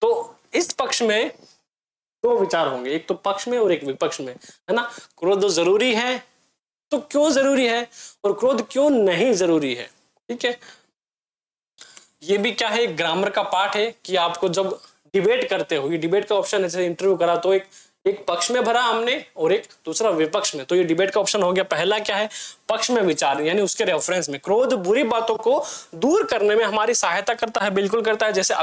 Speaker 1: तो इस पक्ष में दो विचार होंगे, एक तो पक्ष में और एक विपक्ष में, है ना। क्रोध जरूरी है तो क्यों जरूरी है, और क्रोध क्यों नहीं जरूरी है। ठीक है, ये भी क्या है, ग्रामर का पार्ट है कि आपको जब डिबेट करते हो, ये डिबेट का ऑप्शन है, जैसे इंटरव्यू करा तो एक पक्ष में भरा हमने और एक दूसरा विपक्ष में, तो ये डिबेट का ऑप्शन हो गया। पहला क्या है, पक्ष में विचार, यानी उसके रेफरेंस में। क्रोध बुरी बातों को दूर करने में हमारी सहायता करता है, बिल्कुल करता है। जैसे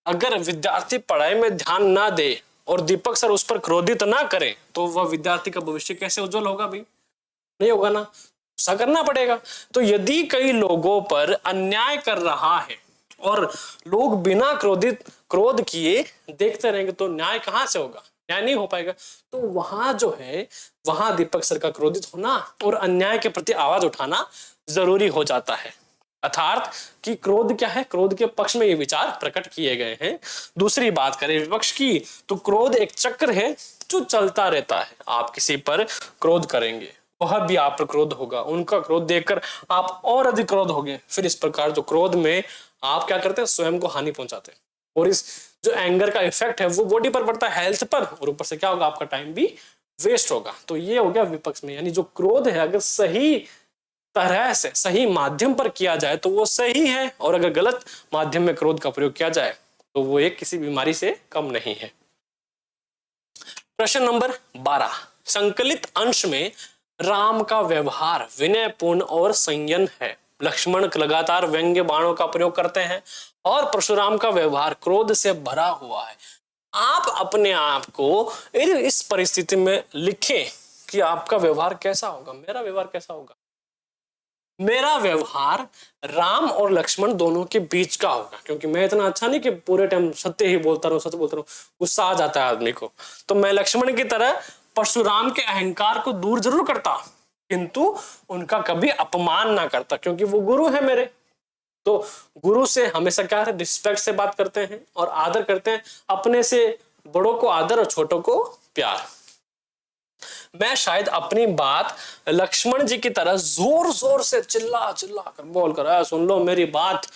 Speaker 1: अगर विद्यार्थी पढ़ाई में ध्यान ना दे और दीपक सर उस पर क्रोधित ना करें तो वह विद्यार्थी का भविष्य कैसे उज्जवल होगा भाई? नहीं होगा ना, गुस्सा करना पड़ेगा। तो यदि कई लोगों पर अन्याय कर रहा है और लोग बिना क्रोध किए देखते रहेंगे तो न्याय कहां से होगा? न्याय नहीं हो पाएगा। तो वहां जो है, वहां दीपक सर का क्रोधित होना और अन्याय के प्रति आवाज उठाना जरूरी हो जाता है। अर्थात कि क्रोध क्या है, क्रोध के पक्ष में ये विचार प्रकट किए गए हैं। दूसरी बात करें विपक्ष की, तो क्रोध एक चक्र है जो चलता रहता है। आप किसी पर क्रोध करेंगे, वह भी आप पर क्रोध होगा, उनका क्रोध देखकर आप और अधिक क्रोध होंगे। फिर इस प्रकार जो क्रोध में आप क्या करते हैं, स्वयं को हानि पहुंचाते हैं, और इस जो एंगर का इफेक्ट है वो बॉडी पर पड़ता है, हेल्थ पर, और ऊपर से क्या होगा, आपका टाइम भी वेस्ट होगा। तो ये हो गया विपक्ष में, यानी जो क्रोध है अगर सही तरह से सही माध्यम पर किया जाए तो वो सही है, और अगर गलत माध्यम में क्रोध का प्रयोग किया जाए तो वो एक किसी बीमारी से कम नहीं है। प्रश्न नंबर 12, संकलित अंश में राम का व्यवहार विनयपूर्ण और संयम है। लक्ष्मण लगातार व्यंग्य बाणों का प्रयोग करते हैं और परशुराम का व्यवहार क्रोध से भरा हुआ है। आप अपने आप को इस परिस्थिति में लिखें कि आपका व्यवहार कैसा होगा, मेरा व्यवहार कैसा होगा। मेरा व्यवहार राम और लक्ष्मण दोनों के बीच का होगा, क्योंकि मैं इतना अच्छा नहीं कि पूरे टाइम सत्य ही बोलता रहूं, सच बोलता रहूं, गुस्सा आ जाता है आदमी को। तो मैं लक्ष्मण की तरह परशुराम के अहंकार को दूर जरूर करता, किंतु उनका कभी अपमान ना करता, क्योंकि वो गुरु है मेरे। तो गुरु से हमेशा क्या है, रिस्पेक्ट से बात करते हैं और आदर करते हैं, अपने से बड़ों को आदर और छोटों को प्यार। मैं शायद अपनी बात लक्ष्मण जी की तरह जोर जोर से चिल्ला चिल्ला कर बोल कर सुन लो मेरी बात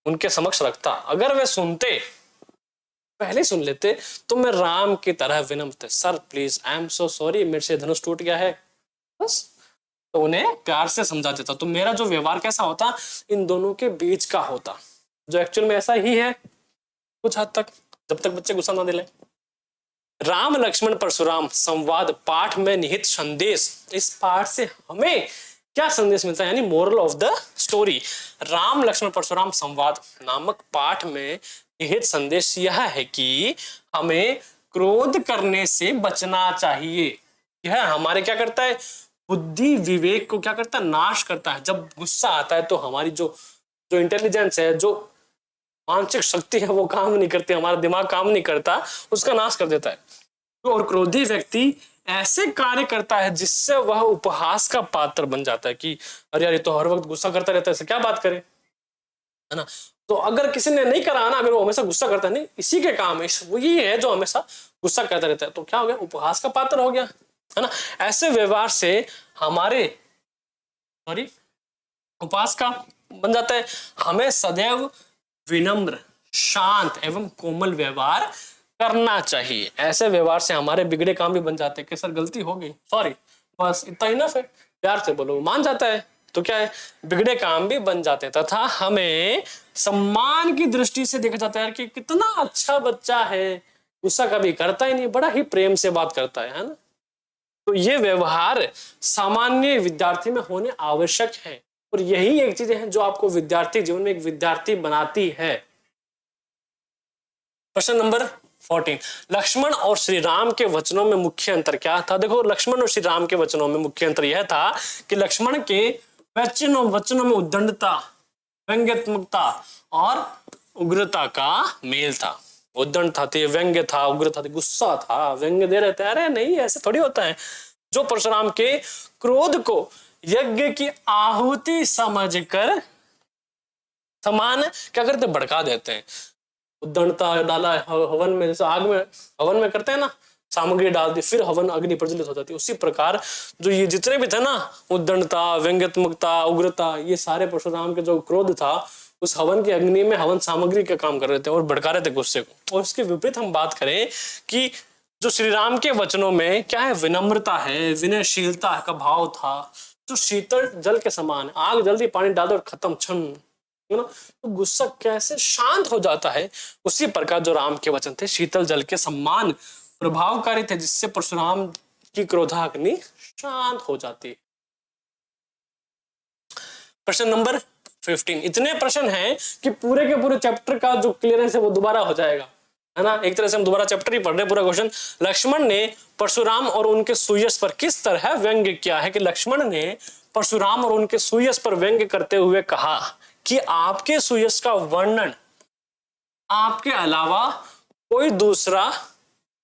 Speaker 1: उनके समक्ष रखता। अगर वे सुनते, पहले सुन लेते, तो मैं राम की तरह विनम्र, sir please I am so sorry, मेरे से धनुष टूट गया है, बस। तो उन्हें प्यार से समझा देता। तो मेरा जो व्यवहार कैसा होता, इन दोनों के बीच का होता, जो एक्चुअल में ऐसा ही है कुछ हद तक, जब तक बच्चे गुस्सा ना दिलाएं। राम लक्ष्मण परशुराम संवाद पाठ में निहित संदेश, इस पाठ से हमें क्या संदेश मिलता है, यानी moral of the story. Ram Lakshman Parshuram संवाद नामक पाठ में निहित संदेश यह है कि हमें क्रोध करने से बचना चाहिए। यह हमारे क्या करता है, बुद्धि विवेक को क्या करता है, नाश करता है। जब गुस्सा आता है तो हमारी जो इंटेलिजेंस है, जो मानसिक शक्ति है, वो काम नहीं करती, हमारा दिमाग काम नहीं करता, उसका नाश कर देता है। और क्रोधी व्यक्ति ऐसे कार्य करता है जिससे वह उपहास का पात्र बन जाता है कि अरे यार ये तो हर वक्त गुस्सा करता रहता है, इससे क्या बात करे, है ना। तो अगर किसी ने नहीं करा ना, अगर वो हमेशा गुस्सा करता है, नहीं इसी के काम है, वो ये है जो हमेशा गुस्सा करता रहता है, तो क्या हो गया, उपहास का पात्र हो गया, है ना। ऐसे व्यवहार से हमारे उपहास का बन जाता है, हमें सदैव विनम्र, शांत एवं कोमल व्यवहार करना चाहिए। ऐसे व्यवहार से हमारे बिगड़े काम भी बन जाते हैं कि सर गलती हो गई, सॉरी, बस इतना ही ना, फिर प्यार से बोलो, मान जाता है, तो क्या है, बिगड़े काम भी बन जाते हैं। तथा हमें सम्मान की दृष्टि से देखा जाता है कि कितना अच्छा बच्चा है, गुस्सा कभी करता ही नहीं, बड़ा ही प्रेम से बात करता है ना। तो ये व्यवहार सामान्य विद्यार्थी में होने आवश्यक है, और यही एक चीजें हैं जो आपको विद्यार्थी जीवन में एक विद्यार्थी बनाती है। प्रश्न नंबर 14, लक्ष्मण और श्री राम के वचनों में मुख्य अंतर क्या था? देखो, लक्ष्मण और श्री राम के वचनों में मुख्य अंतर यह था कि लक्ष्मण के वचनों में उद्दंडता, व्यंग्यात्मकता और उग्रता का मेल था। उद्दंड था, व्यंग्य था, उग्र था, गुस्सा था, व्यंग्य दे रहे थे, अरे नहीं ऐसे थोड़ी होता है। जो परशुराम के क्रोध को यज्ञ की आहुति समझकर समान क्या करते, भड़का देते हैं। उद्दंडता डाला हवन में, जैसे आग में हवन में करते हैं ना, सामग्री डाल दी, फिर हवन अग्नि प्रज्वलित हो जाती है। उसी प्रकार जो ये जितने भी थे ना, उद्दंडता, व्यंग्यात्मकता, उग्रता, ये सारे परशुराम के जो क्रोध था उस हवन की अग्नि में हवन सामग्री का काम कर रहे थे और भड़का रहे थे गुस्से को। और इसके विपरीत हम बात करें कि जो श्री राम के वचनों में क्या है, विनम्रता है, विनयशीलता का भाव था, जो शीतल जल के समान, आग जल्दी पानी डाल दो और खत्म, क्षण, ना, तो गुस्सा कैसे शांत हो जाता है, उसी प्रकार जो राम के वचन थे शीतल जल के समान प्रभावकारी थे, जिससे परशुराम की क्रोधाग्नि शांत हो जाती है। प्रश्न नंबर 15, इतने प्रश्न हैं कि पूरे के पूरे चैप्टर का जो क्लियरेंस है वो दोबारा हो जाएगा, है ना। एक तरह से हम दोबारा चैप्टर ही पढ़ रहे हैं पूरा क्वेश्चन। लक्ष्मण ने परशुराम और उनके सुयश पर किस तरह व्यंग्य किया है? कि लक्ष्मण ने परशुराम और उनके सुयश पर व्यंग्य करते हुए कहा कि आपके सुयश का वर्णन आपके अलावा कोई दूसरा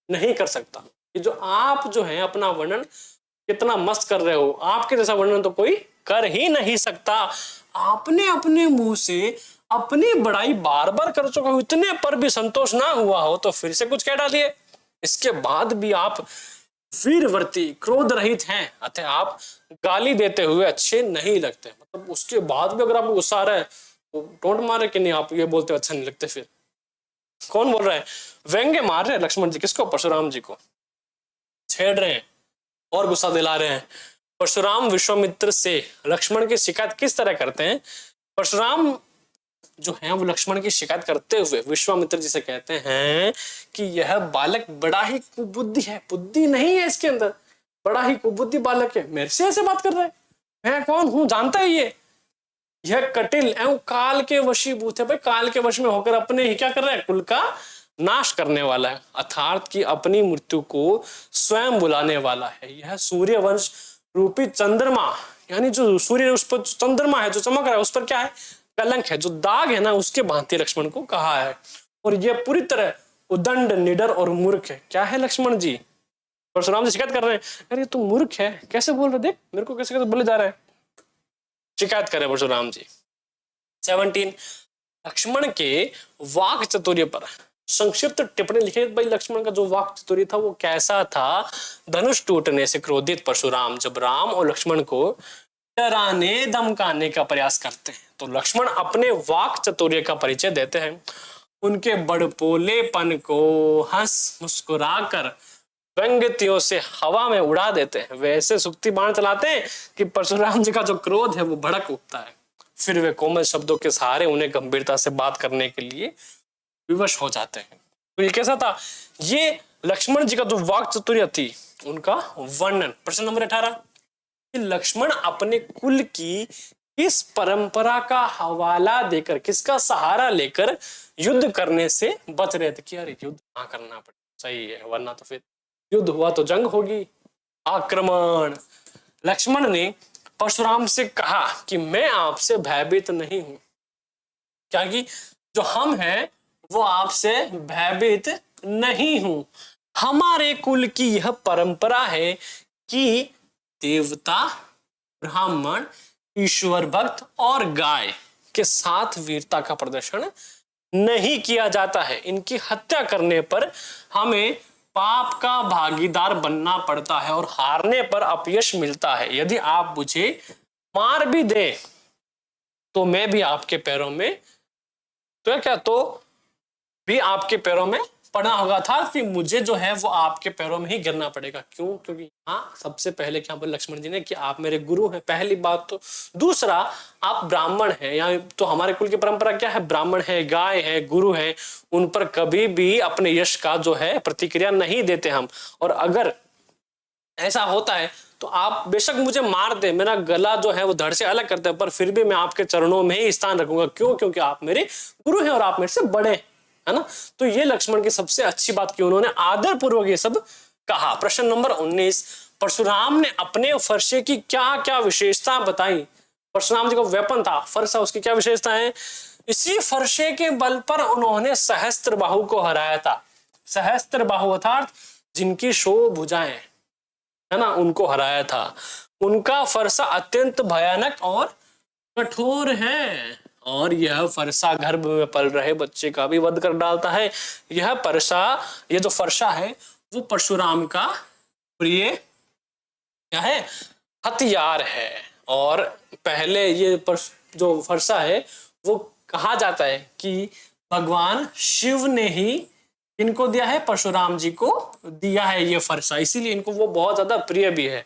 Speaker 1: नहीं कर सकता। कि जो आप जो है अपना वर्णन कितना मस्त कर रहे हो, आपके जैसा वर्णन तो कोई कर ही नहीं सकता। आपने अपने मुंह से अपनी बड़ाई बार बार कर चुके हो, इतने पर भी संतोष ना हुआ हो तो फिर से कुछ कह डालिए। इसके बाद भी आप वीरवर्ती, क्रोध रहित हैं, अतः आप गाली देते हुए अच्छे नहीं लगते। मतलब उसके बाद भी अगर आपको गुस्सा आ रहा है तो टोंट मारे कि नहीं, आप ये बोलते अच्छा नहीं लगते। फिर कौन बोल रहा है? व्यंग्य मार रहे हैं लक्ष्मण जी, किसको? परशुराम जी को छेड़ रहे हैं और गुस्सा दिला रहे हैं। परशुराम विश्वामित्र से लक्ष्मण की शिकायत किस तरह करते हैं? परशुराम जो है वो लक्ष्मण की शिकायत करते हुए विश्वामित्र जी से कहते हैं कि यह बालक बड़ा ही कुबुद्धि है, बुद्धि नहीं है इसके अंदर, बड़ा ही कुबुद्धि बालक है, मेरे से ऐसे बात कर रहा है, मैं कौन हूं जानता है ये? यह कटिल एवं काल के वशीभूत है। भाई काल के वश में होकर अपने ही क्या कर रहा है? कुल का नाश करने वाला है, अर्थात कि अपनी मृत्यु को स्वयं बुलाने वाला है। यह सूर्य वंश रूपी चंद्रमा, यानी जो सूर्य उस पर चंद्रमा है जो चमक रहा है उस पर क्या है? कलंक है, जो दाग है ना उसके भांति लक्ष्मण को कहा है। और यह पूरी तरह उदंड, निडर और मूर्ख है। क्या है लक्ष्मण जी? परशुराम से शिकायत कर रहे हैं, अरे तू मूर्ख है, कैसे बोल रहे, देख मेरे को कैसे कैसे बोले जा रहा है, शिकायत करे परशुराम जी। 17, लक्ष्मण के वाक चातुर्य पर संक्षिप्त टिप्पणी लिखी। भाई लक्ष्मण का जो वाक चातुर्य था वो कैसा था? धनुष टूटने से क्रोधित परशुराम जब राम और लक्ष्मण को डराने धमकाने का प्रयास करते हैं तो लक्ष्मण अपने वाक चातुर्य का परिचय देते हैं। उनके बड़पोलेपन को हंस मुस्कुराकर व्यंग्यतियों से हवा में उड़ा देते हैं। वैसे सुक्ति बाण चलाते हैं कि परशुराम जी का जो क्रोध है वो भड़क उठता है। फिर वे कोमल शब्दों के सहारे उन्हें गंभीरता से बात करने के लिए विवश हो जाते हैं। तो ये कैसा था? ये लक्ष्मण जी का जो वाक चातुर्य थी उनका वर्णन। प्रश्न नंबर 18, कि लक्ष्मण अपने कुल की इस परंपरा का हवाला देकर, किसका सहारा लेकर युद्ध करने से बच रहे थे? कि अरे युद्ध ना करना पड़े, सही है, वरना तो फिर युद्ध हुआ तो जंग होगी, आक्रमण। लक्ष्मण ने परशुराम से कहा कि मैं आपसे भयभीत नहीं हूं, क्या कि जो हम हैं वो आपसे भयभीत नहीं हूं। हमारे कुल की यह परंपरा है कि देवता, ब्राह्मण, ईश्वर भक्त और गाय के साथ वीरता का प्रदर्शन नहीं किया जाता है। इनकी हत्या करने पर हमें पाप का भागीदार बनना पड़ता है और हारने पर अपयश मिलता है। यदि आप मुझे मार भी दे तो मैं भी आपके पैरों में, तो क्या, तो भी आपके पैरों में पड़ा होगा था कि मुझे जो है वो आपके पैरों में ही गिरना पड़ेगा। क्यों? क्योंकि हाँ, सबसे पहले क्या बोले लक्ष्मण जी ने कि आप मेरे गुरु हैं, पहली बात तो। दूसरा, आप ब्राह्मण हैं, या तो हमारे कुल की परंपरा क्या है, ब्राह्मण है, गाय है, गुरु है, उन पर कभी भी अपने यश का जो है प्रतिक्रिया नहीं देते हम। और अगर ऐसा होता है तो आप बेशक मुझे मार दे, मेरा गला जो है वो धड़ से अलग करते हैं, पर फिर भी मैं आपके चरणों में ही स्थान रखूंगा। क्यों? क्योंकि आप मेरे गुरु हैं और आप मेरे से बड़े हैं, है ना। तो ये लक्ष्मण की सबसे अच्छी बात की उन्होंने आदर पूर्वक ये सब कहा। प्रश्न नंबर 19, परशुराम ने अपने फरसे की क्या क्या विशेषता बताई? परशुराम जी का वेपन था फरसा, उसकी क्या विशेषता है? इसी फरसे के बल पर उन्होंने सहस्त्र बाहु को हराया था। सहस्त्र बाहु अर्थात जिनकी 100 भुजाएं, है ना, उनको हराया था। उनका फरसा अत्यंत भयानक और कठोर है, और यह फरसा गर्भ में पल रहे बच्चे का भी वध कर डालता है। यह फरसा, ये जो फरसा है वो परशुराम का प्रिय क्या है, हथियार है। और पहले ये जो फरसा है वो कहा जाता है कि भगवान शिव ने ही इनको दिया है, परशुराम जी को दिया है ये फरसा, इसीलिए इनको वो बहुत ज्यादा प्रिय भी है।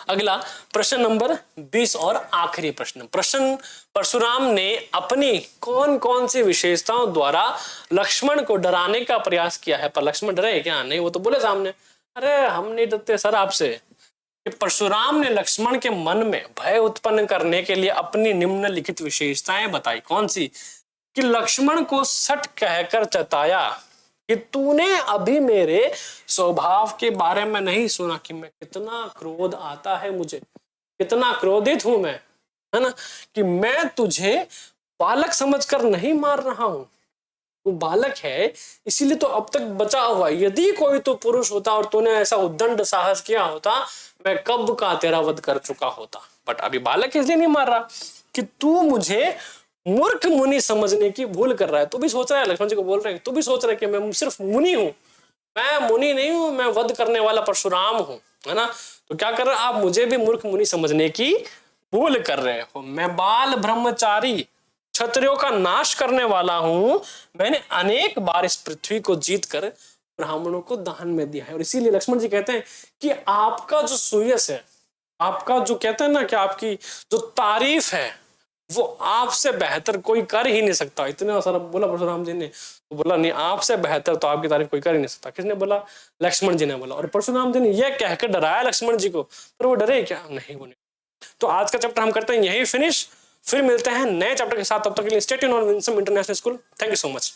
Speaker 1: अगला प्रश्न नंबर 20 और आखिरी प्रश्न। परशुराम ने अपनी कौन कौन सी विशेषताओं द्वारा लक्ष्मण को डराने का प्रयास किया है? पर लक्ष्मण डरे क्या? नहीं, वो तो बोले सामने, अरे हम नहीं डरते सर आपसे। परशुराम ने लक्ष्मण के मन में भय उत्पन्न करने के लिए अपनी निम्नलिखित विशेषताएं बताई। कौन सी? कि लक्ष्मण को सट कहकर चताया कि तूने अभी मेरे स्वभाव के बारे में नहीं सुना कि मैं कितना क्रोध आता है मुझे, कितना क्रोधित हूं मैं, है ना, कि मैं तुझे बालक समझकर नहीं मार रहा हूं, तू बालक है इसीलिए तो अब तक बचा हुआ। यदि कोई तो पुरुष होता और तूने ऐसा उद्दंड साहस किया होता, मैं कब का तेरा वध कर चुका होता, बट अभी बालक इसलिए नहीं मार रहा कि तू मुझे मूर्ख मुनि समझने की भूल कर रहा है। तू भी सोच रहा है, लक्ष्मण जी को बोल रहे हैं, तू भी सोच रहा है कि मैं सिर्फ मुनि हूं, मैं मुनि नहीं हूं, मैं वध करने वाला परशुराम हूं, है ना। तो क्या कर रहे हैं आप, मुझे भी मूर्ख मुनि समझने की भूल कर रहे हो। मैं बाल ब्रह्मचारी क्षत्रियों का नाश करने वाला हूं, मैंने अनेक बार इस पृथ्वी को जीतकर ब्राह्मणों को दान में दिया है। और इसीलिए लक्ष्मण जी कहते हैं कि आपका जो सुयश है, आपका जो कहते हैं ना कि आपकी जो तारीफ है, वो आपसे बेहतर कोई कर ही नहीं सकता। इतने सारा बोला परशुराम जी ने, तो बोला नहीं, आपसे बेहतर तो आपकी तारीफ कोई कर ही नहीं सकता। किसने बोला? लक्ष्मण जी ने बोला। और परशुराम जी ने यह कहकर डराया लक्ष्मण जी को, पर वो डरे क्या? नहीं, वो नहीं। तो आज का चैप्टर हम करते हैं यही फिनिश, फिर मिलते हैं नए चैप्टर के साथ। तब तक के लिए stay tuned on Winsome international school. Thank you so much.